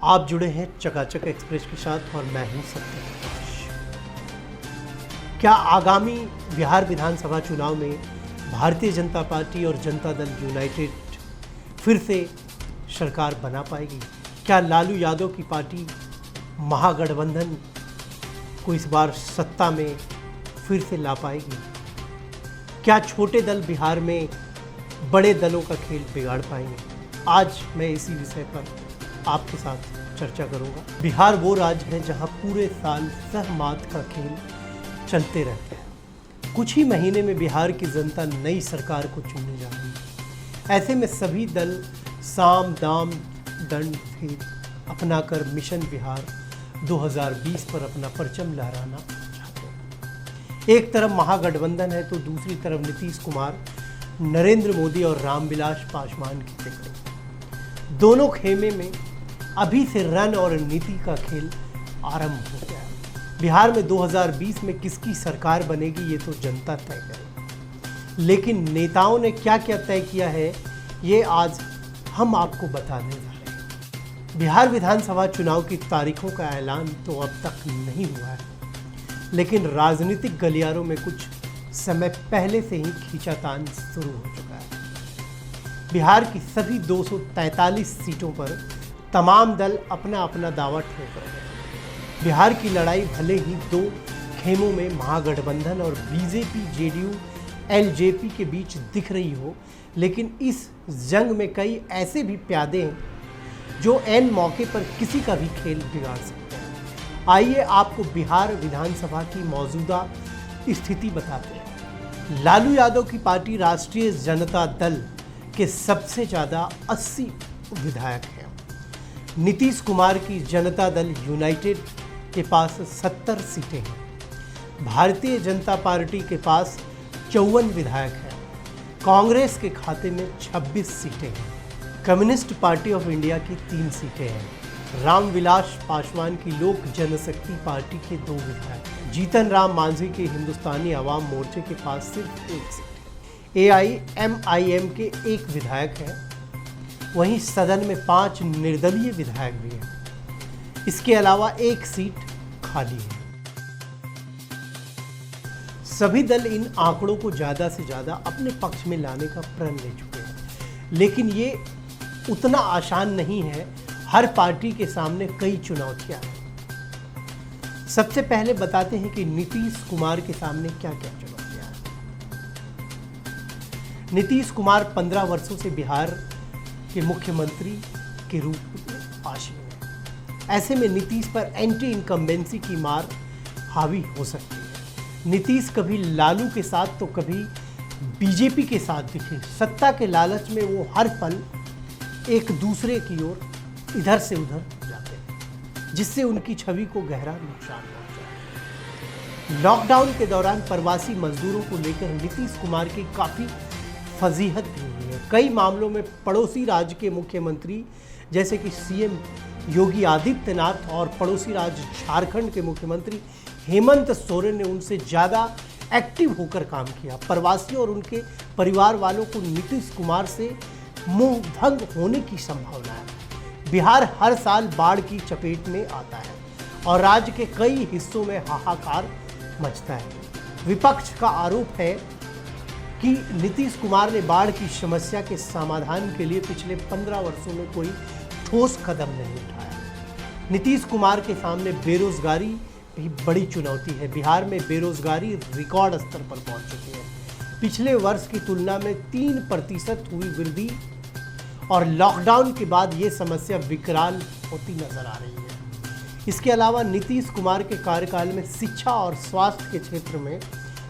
आप जुड़े हैं चकाचक एक्सप्रेस के साथ और मैं हूं सत्य प्रकाश। क्या आगामी बिहार विधानसभा चुनाव में भारतीय जनता पार्टी और जनता दल यूनाइटेड फिर से सरकार बना पाएगी? क्या लालू यादव की पार्टी महागठबंधन को इस बार सत्ता में फिर से ला पाएगी? क्या छोटे दल बिहार में बड़े दलों का खेल बिगाड़ पाएंगे? आज मैं इसी विषय पर आपके साथ चर्चा करूंगा। बिहार वो राज्य है जहां पूरे साल सहमात का खेल चलते रहते हैं। कुछ ही महीने में बिहार की जनता नई सरकार को चुनने जा रही है। ऐसे में सभी दल साम दाम दंड भेद अपनाकर मिशन बिहार 2020 पर अपना परचम लहराना चाहते हैं। एक तरफ महागठबंधन है तो दूसरी तरफ नीतीश कुमार, नरेंद्र मोदी और रामविलास पासवान की टिकट। दोनों खेमे में अभी से रन और नीति का खेल आरंभ हो गया है। बिहार में 2020 में किसकी सरकार बनेगी ये तो जनता तय करेगी, लेकिन नेताओं ने क्या क्या तय किया है ये आज हम आपको बताने जा रहे हैं। बिहार विधानसभा चुनाव की तारीखों का ऐलान तो अब तक नहीं हुआ है, लेकिन राजनीतिक गलियारों में कुछ समय पहले से ही खींचातान शुरू हो चुका है। बिहार की सभी 243 सीटों पर तमाम दल अपना अपना दावा ठोक रहे हैं। बिहार की लड़ाई भले ही दो खेमों में महागठबंधन और बीजेपी जेडीयू एलजेपी के बीच दिख रही हो, लेकिन इस जंग में कई ऐसे भी प्यादे हैं जो ऐन मौके पर किसी का भी खेल बिगाड़ सकते हैं। आइए आपको बिहार विधानसभा की मौजूदा स्थिति बताते हैं। लालू यादव की पार्टी राष्ट्रीय जनता दल के सबसे ज़्यादा 80 विधायक हैं। नीतीश कुमार की जनता दल यूनाइटेड के पास 70 सीटें हैं। भारतीय जनता पार्टी के पास 54 विधायक हैं। कांग्रेस के खाते में 26 सीटें हैं। कम्युनिस्ट पार्टी ऑफ इंडिया की 3 सीटें हैं। रामविलास पासवान की लोक जनशक्ति पार्टी के 2 विधायक हैं। जीतन राम मांझी के हिंदुस्तानी अवाम मोर्चे के पास सिर्फ 1 सीट है। AIMIM के 1 विधायक है। वहीं सदन में 5 निर्दलीय विधायक भी हैं। इसके अलावा 1 सीट खाली है। सभी दल इन आंकड़ों को ज़्यादा से ज़्यादा अपने पक्ष में लाने का प्रण ले चुके हैं, लेकिन ये उतना आसान नहीं है। हर पार्टी के सामने कई चुनौतियां हैं। सबसे पहले बताते हैं कि नीतीश कुमार के सामने क्या क्या चुनौतियां हैं। नीतीश कुमार 15 वर्षों से बिहार के मुख्यमंत्री के रूप में आसीन है। ऐसे में नीतीश पर एंटी इनकम्बेंसी की मार हावी हो सकती है। नीतीश कभी लालू के साथ तो कभी बीजेपी के साथ दिखे। सत्ता के लालच में वो हर पल एक दूसरे की ओर इधर से उधर जाते हैं, जिससे उनकी छवि को गहरा नुकसान पहुंचा है। लॉकडाउन के दौरान प्रवासी मजदूरों को लेकर नीतीश कुमार की काफ़ी फजीहत भी हुई है। कई मामलों में पड़ोसी राज्य के मुख्यमंत्री जैसे कि CM योगी आदित्यनाथ और पड़ोसी राज्य झारखंड के मुख्यमंत्री हेमंत सोरेन ने उनसे ज़्यादा एक्टिव होकर काम किया। प्रवासियों और उनके परिवार वालों को नीतीश कुमार से मुंह भंग होने की संभावना है। बिहार हर साल बाढ़ की चपेट में आता है और राज्य के कई हिस्सों में हाहाकार मचता है। विपक्ष का आरोप है कि नीतीश कुमार ने बाढ़ की समस्या के समाधान के लिए पिछले 15 वर्षों में कोई ठोस कदम नहीं उठाया। नीतीश कुमार के सामने बेरोजगारी भी बड़ी चुनौती है। बिहार में बेरोजगारी रिकॉर्ड स्तर पर पहुंच चुकी है। पिछले वर्ष की तुलना में 3% हुई वृद्धि और लॉकडाउन के बाद ये समस्या विकराल होती नजर आ रही है। इसके अलावा नीतीश कुमार के कार्यकाल में शिक्षा और स्वास्थ्य के क्षेत्र में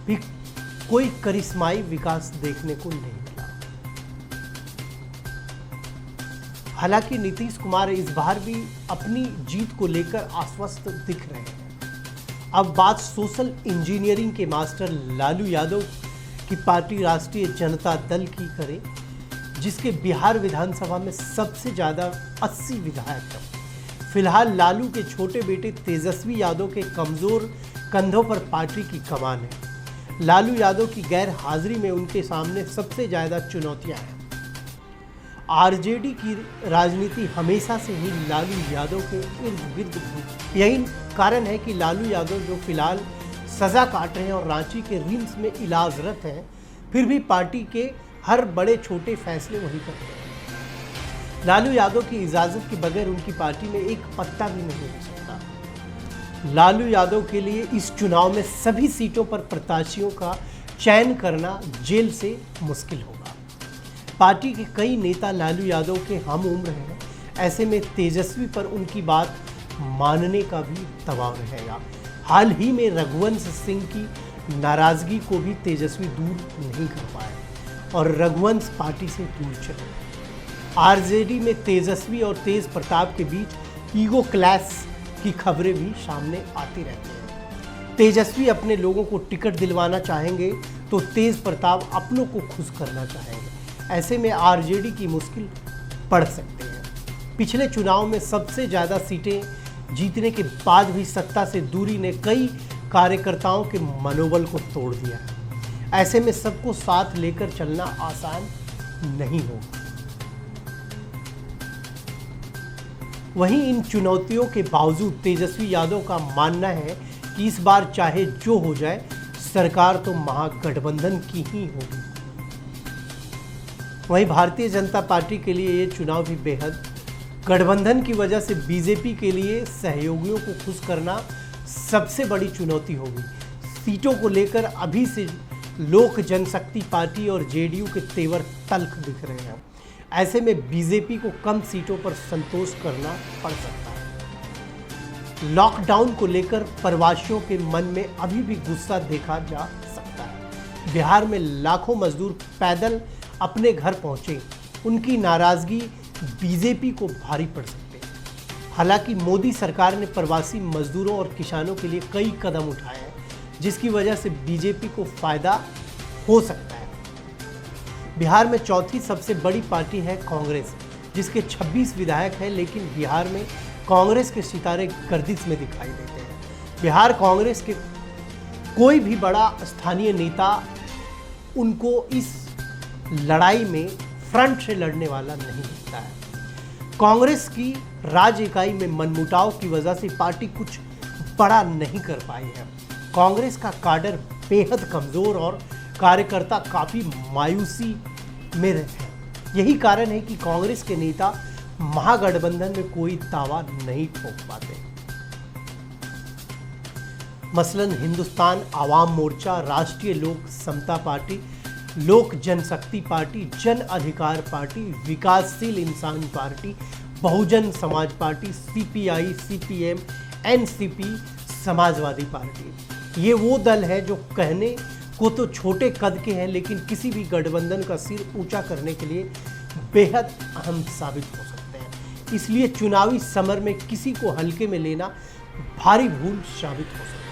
भी कोई करिश्माई विकास देखने को नहीं मिला। हालांकि नीतीश कुमार इस बार भी अपनी जीत को लेकर आश्वस्त दिख रहे हैं। अब बात सोशल इंजीनियरिंग के मास्टर लालू यादव की पार्टी राष्ट्रीय जनता दल की करें, जिसके बिहार विधानसभा में सबसे ज़्यादा 80 विधायक हैं। फिलहाल लालू के छोटे बेटे तेजस्वी यादव के कमज़ोर कंधों पर पार्टी की कमान है। लालू यादव की गैर हाजिरी में उनके सामने सबसे ज़्यादा चुनौतियां हैं। आरजेडी की राजनीति हमेशा से ही लालू यादव के इर्द गिर्द घूमी। यही कारण है कि लालू यादव जो फिलहाल सजा काट रहे हैं और रांची के रिम्स में इलाजरत हैं, फिर भी पार्टी के हर बड़े छोटे फैसले वही करते हैं। लालू यादव की इजाजत के बगैर उनकी पार्टी में एक पत्ता भी नहीं हो सकता। लालू यादव के लिए इस चुनाव में सभी सीटों पर प्रत्याशियों का चयन करना जेल से मुश्किल होगा। पार्टी के कई नेता लालू यादव के हम उम्र हैं, ऐसे में तेजस्वी पर उनकी बात मानने का भी दबाव रहेगा। हाल ही में रघुवंश सिंह की नाराजगी को भी तेजस्वी दूर नहीं कर पाए और रघुवंश पार्टी से दूर चले। आरजेडी में तेजस्वी और तेज प्रताप के बीच ईगो क्लैश की खबरें भी सामने आती रहती हैं। तेजस्वी अपने लोगों को टिकट दिलवाना चाहेंगे तो तेज प्रताप अपनों को खुश करना चाहेंगे। ऐसे में आरजेडी की मुश्किल पड़ सकते हैं। पिछले चुनाव में सबसे ज़्यादा सीटें जीतने के बाद भी सत्ता से दूरी ने कई कार्यकर्ताओं के मनोबल को तोड़ दिया है। ऐसे में सबको साथ लेकर चलना आसान नहीं होगा। वहीं इन चुनौतियों के बावजूद तेजस्वी यादव का मानना है कि इस बार चाहे जो हो जाए, सरकार तो महागठबंधन की ही होगी। वहीं भारतीय जनता पार्टी के लिए ये चुनाव भी बेहद गठबंधन की वजह से बीजेपी के लिए सहयोगियों को खुश करना सबसे बड़ी चुनौती होगी। सीटों को लेकर अभी से लोक जनशक्ति पार्टी और जेडीयू के तेवर तल्ख दिख रहे हैं। ऐसे में बीजेपी को कम सीटों पर संतोष करना पड़ सकता है। लॉकडाउन को लेकर प्रवासियों के मन में अभी भी गुस्सा देखा जा सकता है। बिहार में लाखों मजदूर पैदल अपने घर पहुंचे, उनकी नाराजगी बीजेपी को भारी पड़ सकती है। हालांकि मोदी सरकार ने प्रवासी मजदूरों और किसानों के लिए कई कदम उठाए हैं, जिसकी वजह से बीजेपी को फायदा हो सकता है। बिहार में चौथी सबसे बड़ी पार्टी है कांग्रेस, जिसके 26 विधायक हैं, लेकिन बिहार में कांग्रेस के सितारे गर्दिश में दिखाई देते हैं। बिहार कांग्रेस के कोई भी बड़ा स्थानीय नेता उनको इस लड़ाई में फ्रंट से लड़ने वाला नहीं दिखता है। कांग्रेस की राज्य इकाई में मनमुटाव की वजह से पार्टी कुछ बड़ा नहीं कर पाई है। कांग्रेस का काडर बेहद कमजोर और कार्यकर्ता काफी मायूसी में रहते हैं। यही कारण है कि कांग्रेस के नेता महागठबंधन में कोई दावा नहीं ठोक पाते। मसलन हिंदुस्तान आवाम मोर्चा, राष्ट्रीय लोक समता पार्टी, लोक जनशक्ति पार्टी, जन अधिकार पार्टी, विकासशील इंसान party, Bahujan Samaj party, CPI, CPM, NCP, Samajwadi party. ये वो दल है जो कहने को तो छोटे कद के हैं, लेकिन किसी भी गठबंधन का सिर ऊंचा करने के लिए बेहद अहम साबित हो सकते हैं। इसलिए चुनावी समर में किसी को हल्के में लेना भारी भूल साबित हो सकता है।